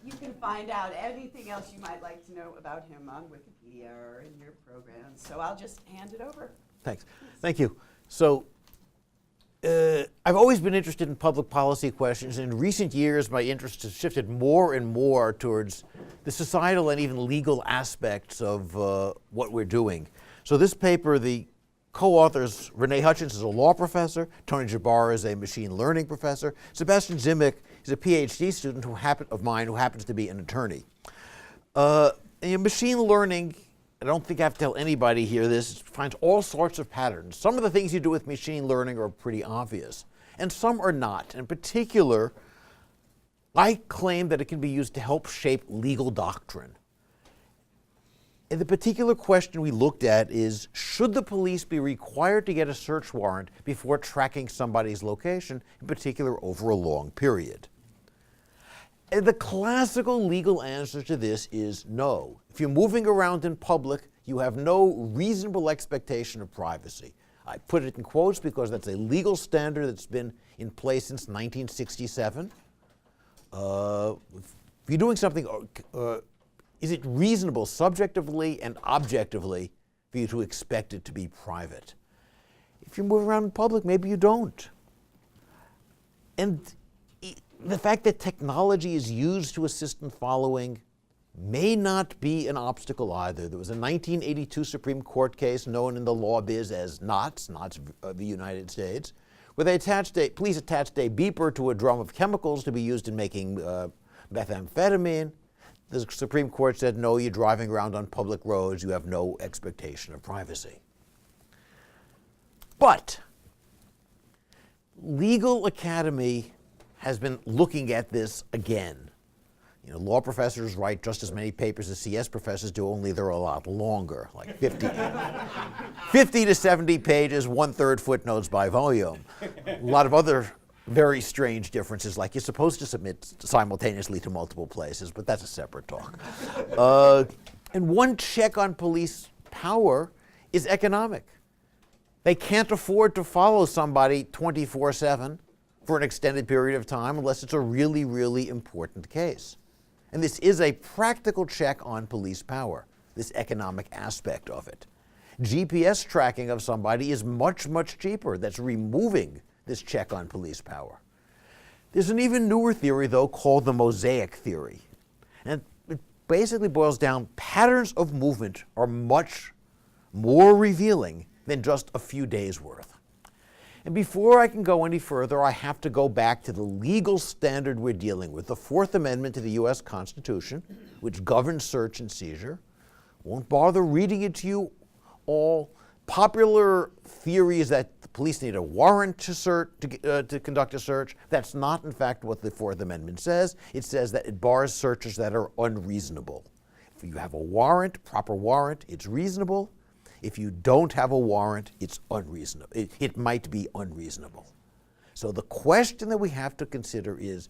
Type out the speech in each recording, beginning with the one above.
You can find out anything else you might like to know about him on Wikipedia or in your programs. So I'll just hand it over. Thanks. Thank you. So I've always been interested in public policy questions. In recent years, my interest has shifted more and more towards the societal and even legal aspects of what we're doing. So this paper, the co-authors, Renee Hutchins is a law professor, Tony Jabbar is a machine learning professor, Sebastian Zimic is a PhD student of mine who happens to be an attorney. In machine learning, I don't think I have to tell anybody here this, finds all sorts of patterns. Some of the things you do with machine learning are pretty obvious, and some are not. In particular, I claim that it can be used to help shape legal doctrine. And the particular question we looked at is, should the police be required to get a search warrant before tracking somebody's location, in particular over a long period? And the classical legal answer to this is no. If you're moving around in public, you have no reasonable expectation of privacy. I put it in quotes because that's a legal standard that's been in place since 1967. If you're doing something, is it reasonable subjectively and objectively for you to expect it to be private? If you're moving around in public, maybe you don't. And the fact that technology is used to assist in following may not be an obstacle either. There was a 1982 Supreme Court case known in the law biz as Knott's of the United States, where police attached a beeper to a drum of chemicals to be used in making methamphetamine. The Supreme Court said, no, you're driving around on public roads, you have no expectation of privacy. But Legal Academy has been looking at this again. You know, law professors write just as many papers as CS professors do, only they're a lot longer, like 50 to 70 pages, 1/3 footnotes by volume. A lot of other very strange differences, like you're supposed to submit simultaneously to multiple places, but that's a separate talk. And one check on police power is economic. They can't afford to follow somebody 24/7 for an extended period of time unless it's a really, really important case. And this is a practical check on police power, this economic aspect of it. GPS tracking of somebody is much, much cheaper. That's removing this check on police power. There's an even newer theory, though, called the Mosaic theory. And it basically boils down, patterns of movement are much more revealing than just a few days' worth. And before I can go any further, I have to go back to the legal standard we're dealing with, the Fourth Amendment to the U.S. Constitution, which governs search and seizure. Won't bother reading it to you all. Popular theory is that the police need a warrant to conduct a search. That's not, in fact, what the Fourth Amendment says. It says that it bars searches that are unreasonable. If you have a warrant, proper warrant, it's reasonable. If you don't have a warrant, it's unreasonable. It might be unreasonable. So the question that we have to consider is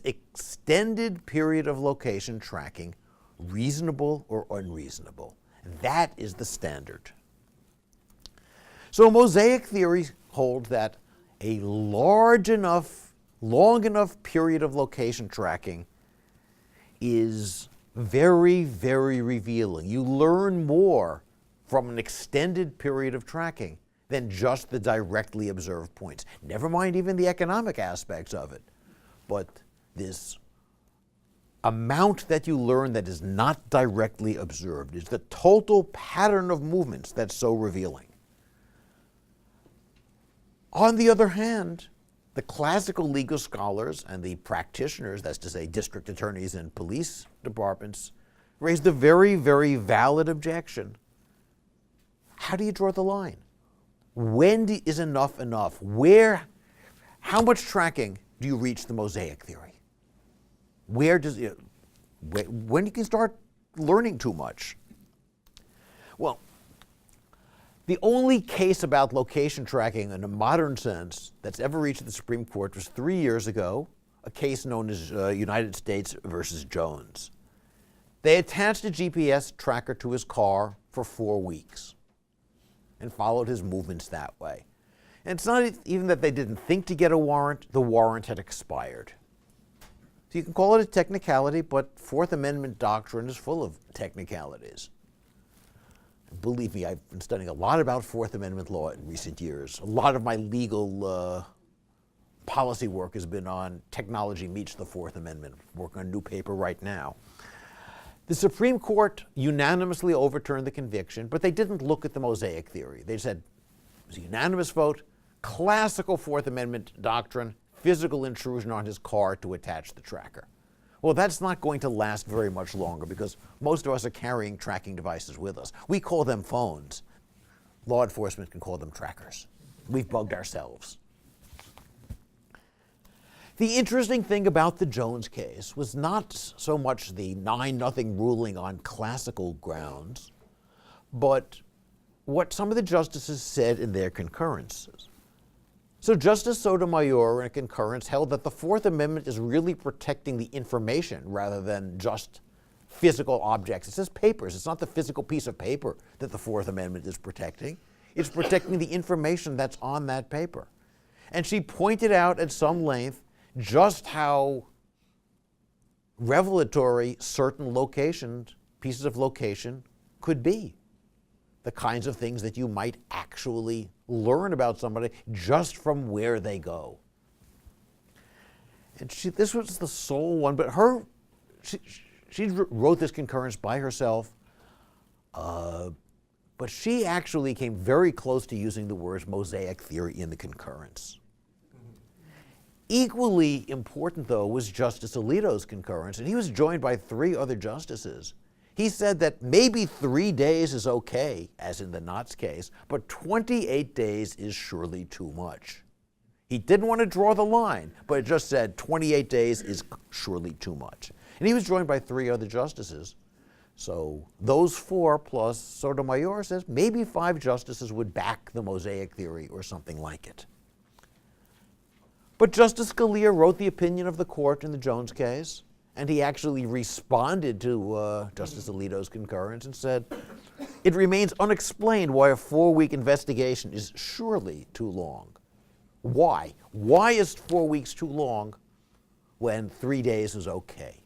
extended period of location tracking reasonable or unreasonable? That is the standard. So Mosaic theory holds that a long enough period of location tracking is very, very revealing. You learn more from an extended period of tracking than just the directly observed points. Never mind even the economic aspects of it. But this amount that you learn that is not directly observed is the total pattern of movements that's so revealing. On the other hand, the classical legal scholars and the practitioners, that's to say district attorneys and police departments, raised a very, very valid objection. How do you draw the line? When is enough enough? How much tracking do you reach the Mosaic theory? When you can start learning too much? Well, the only case about location tracking in a modern sense that's ever reached the Supreme Court was 3 years ago, a case known as United States versus Jones. They attached a GPS tracker to his car for 4 weeks and followed his movements that way. And it's not even that they didn't think to get a warrant, the warrant had expired. So you can call it a technicality, but Fourth Amendment doctrine is full of technicalities. Believe me, I've been studying a lot about Fourth Amendment law in recent years. A lot of my legal policy work has been on technology meets the Fourth Amendment. I'm working on a new paper right now. The Supreme Court unanimously overturned the conviction, but they didn't look at the Mosaic theory. They said it was a unanimous vote, classical Fourth Amendment doctrine, physical intrusion on his car to attach the tracker. Well, that's not going to last very much longer because most of us are carrying tracking devices with us. We call them phones. Law enforcement can call them trackers. We've bugged ourselves. The interesting thing about the Jones case was not so much the 9-0 ruling on classical grounds, but what some of the justices said in their concurrences. So Justice Sotomayor, in a concurrence, held that the Fourth Amendment is really protecting the information rather than just physical objects. It says papers. It's not the physical piece of paper that the Fourth Amendment is protecting. It's protecting the information that's on that paper. And she pointed out at some length just how revelatory certain locations, pieces of location, could be. The kinds of things that you might actually learn about somebody just from where they go. And this was the sole one, but she wrote this concurrence by herself, but she actually came very close to using the words Mosaic theory in the concurrence. Equally important, though, was Justice Alito's concurrence, and he was joined by 3 other justices. He said that maybe 3 days is okay, as in the Knotts case, but 28 days is surely too much. He didn't want to draw the line, but just said 28 days is surely too much. And he was joined by 3 other justices. So those 4 plus Sotomayor says maybe 5 justices would back the Mosaic theory or something like it. But Justice Scalia wrote the opinion of the court in the Jones case, and he actually responded to Justice Alito's concurrence and said, it remains unexplained why a 4-week investigation is surely too long. Why? Why is 4 weeks too long when 3 days is okay?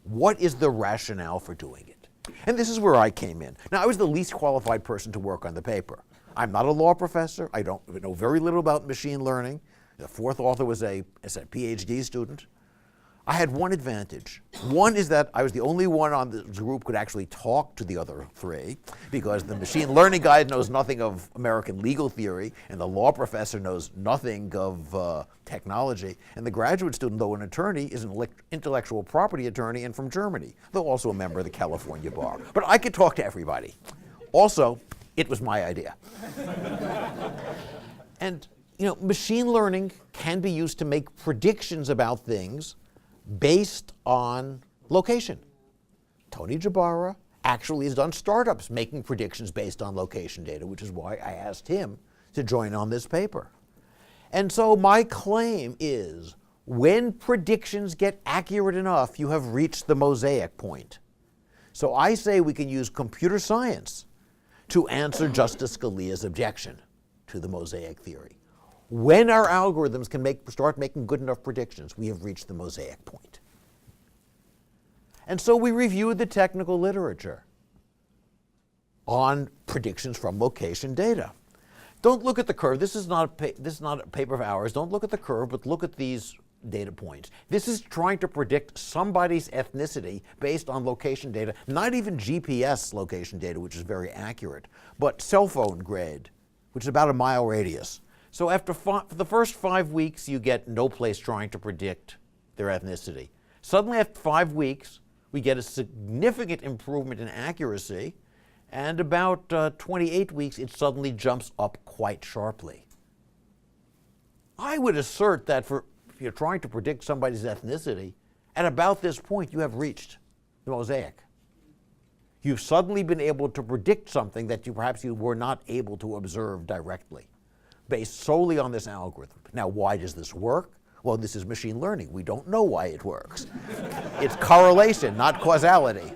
What is the rationale for doing it? And this is where I came in. Now, I was the least qualified person to work on the paper. I'm not a law professor. I know very little about machine learning. The 4th author was a PhD student. I had one advantage. One is that I was the only one on the group who could actually talk to the other 3, because the machine learning guy knows nothing of American legal theory, and the law professor knows nothing of technology, and the graduate student, though an attorney, is an intellectual property attorney and from Germany, though also a member of the California bar. But I could talk to everybody. Also, it was my idea. And machine learning can be used to make predictions about things based on location. Tony Jabara actually has done startups making predictions based on location data, which is why I asked him to join on this paper. And so my claim is, when predictions get accurate enough, you have reached the Mosaic point. So I say we can use computer science to answer Justice Scalia's objection to the Mosaic theory. When our algorithms can start making good enough predictions, we have reached the Mosaic point. And so we reviewed the technical literature on predictions from location data. Don't look at the curve. This is not a paper of ours. Don't look at the curve, but look at these data points. This is trying to predict somebody's ethnicity based on location data, not even GPS location data, which is very accurate, but cell phone grid, which is about a mile radius. So after the first 5 weeks, you get no place trying to predict their ethnicity. Suddenly, after 5 weeks, we get a significant improvement in accuracy, and about 28 weeks, it suddenly jumps up quite sharply. I would assert that if you're trying to predict somebody's ethnicity, at about this point, you have reached the Mosaic. You've suddenly been able to predict something that perhaps you were not able to observe directly, based solely on this algorithm. Now, why does this work? Well, this is machine learning. We don't know why it works. It's correlation, not causality.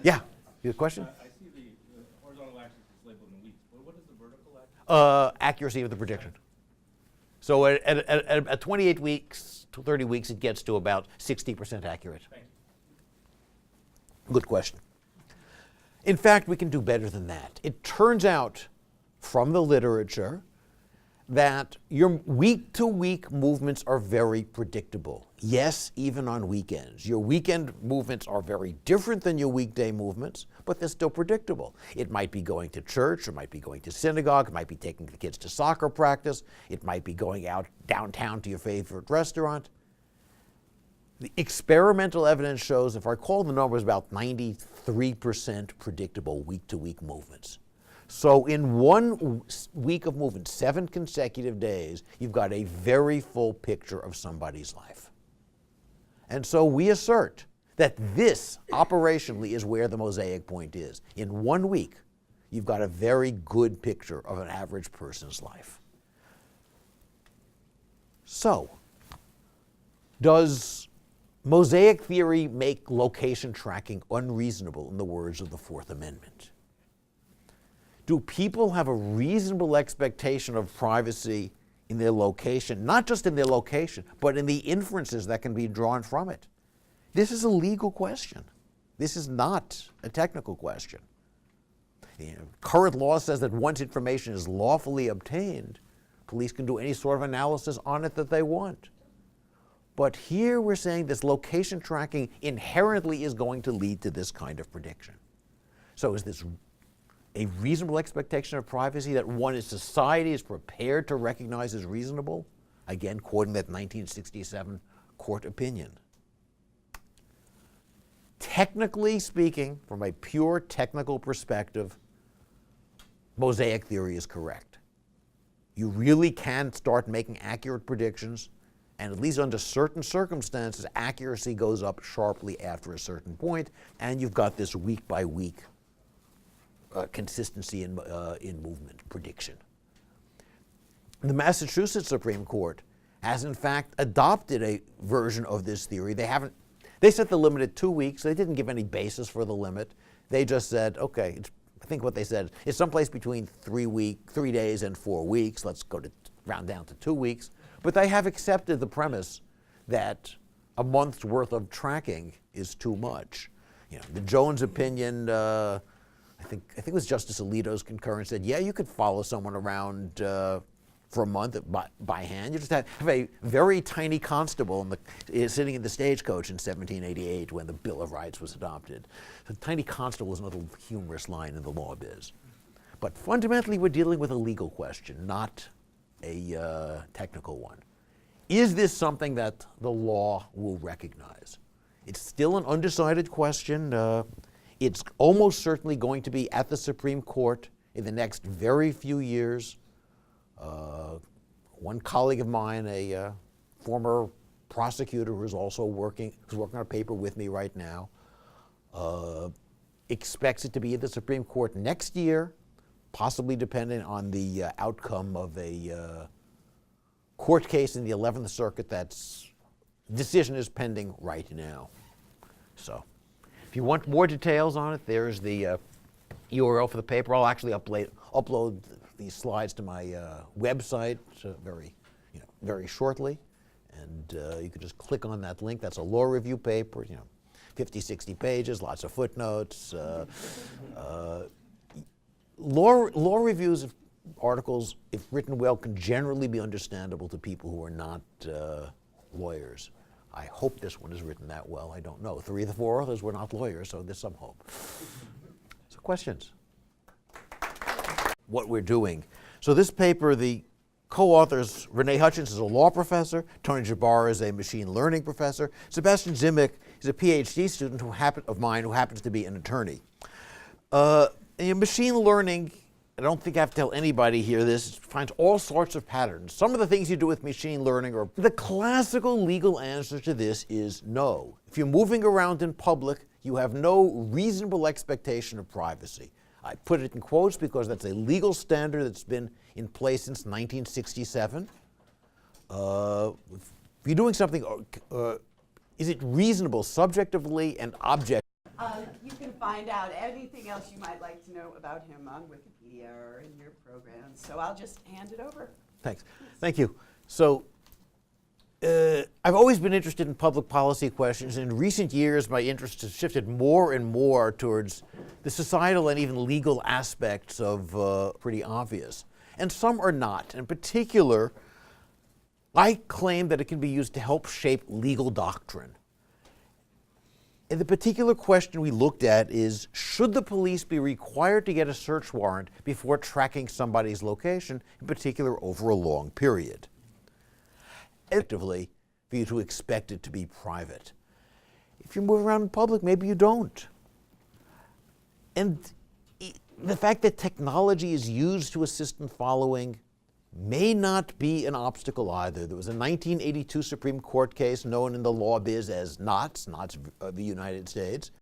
Yeah, you have a question? I see the horizontal axis is labeled in weeks. What is the vertical axis? Accuracy of the prediction. So at 28 weeks to 30 weeks, it gets to about 60% accurate. Thank you. Good question. In fact, we can do better than that. It turns out from the literature that your week-to-week movements are very predictable. Yes, even on weekends. Your weekend movements are very different than your weekday movements, but they're still predictable. It might be going to church, it might be going to synagogue, it might be taking the kids to soccer practice, it might be going out downtown to your favorite restaurant. The experimental evidence shows, if I recall the numbers, about 93% predictable week-to-week movements. So in 1 week of movement, 7 consecutive days, you've got a very full picture of somebody's life. And so we assert that this operationally is where the Mosaic point is. In 1 week, you've got a very good picture of an average person's life. So, does Mosaic theory make location tracking unreasonable in the words of the Fourth Amendment? Do people have a reasonable expectation of privacy in their location, not just in their location, but in the inferences that can be drawn from it? This is a legal question. This is not a technical question. Current law says that once information is lawfully obtained, police can do any sort of analysis on it that they want. But here we're saying this location tracking inherently is going to lead to this kind of prediction. So is this a reasonable expectation of privacy that one in society is prepared to recognize as reasonable? Again, quoting that 1967 court opinion. Technically speaking, from a pure technical perspective, Mosaic theory is correct. You really can start making accurate predictions, and at least under certain circumstances, accuracy goes up sharply after a certain point, and you've got this week-by-week consistency in movement prediction. The Massachusetts Supreme Court has in fact adopted a version of this theory. They set the limit at 2 weeks. They didn't give any basis for the limit. They just said, okay, I think what they said is someplace between 3 days and 4 weeks. Let's go to round down to 2 weeks. But they have accepted the premise that a month's worth of tracking is too much. The Jones opinion, I think it was Justice Alito's concurrence, said, yeah, you could follow someone around for a month by hand. You just have a very tiny constable sitting in the stagecoach in 1788 when the Bill of Rights was adopted. The tiny constable is another humorous line in the law biz. But fundamentally, we're dealing with a legal question, not a technical one. Is this something that the law will recognize? It's still an undecided question. It's almost certainly going to be at the Supreme Court in the next very few years. One colleague of mine, a former prosecutor who's working on a paper with me right now, expects it to be at the Supreme Court next year, possibly depending on the outcome of a court case in the 11th Circuit that's decision is pending right now. So, if you want more details on it, there's the URL for the paper. I'll actually upload these slides to my website very shortly, and you can just click on that link. That's a law review paper, 50, 60 pages, lots of footnotes. Law reviews of articles, if written well, can generally be understandable to people who are not lawyers. I hope this one is written that well. I don't know. 3 of the 4 authors were not lawyers, so there's some hope. So questions? What we're doing. So this paper, the co-authors, Renee Hutchins is a law professor, Tony Jabbar is a machine learning professor, Sebastian Zimic is a PhD student of mine who happens to be an attorney. In machine learning, I don't think I have to tell anybody here this, finds all sorts of patterns. Some of the things you do with machine learning are, the classical legal answer to this is no. If you're moving around in public, you have no reasonable expectation of privacy. I put it in quotes because that's a legal standard that's been in place since 1967. If you're doing something, is it reasonable subjectively and objectively? You can find out anything else you might like to know about him on Wikipedia or in your programs. So I'll just hand it over. Thanks. Thank you. So I've always been interested in public policy questions, and in recent years my interest has shifted more and more towards the societal and even legal aspects of pretty obvious. And some are not. In particular, I claim that it can be used to help shape legal doctrine. And the particular question we looked at is, should the police be required to get a search warrant before tracking somebody's location, in particular over a long period? Effectively, for you to expect it to be private. If you're moving around in public, maybe you don't. And the fact that technology is used to assist in following may not be an obstacle either. There was a 1982 Supreme Court case known in the law biz as Knotts v. United States,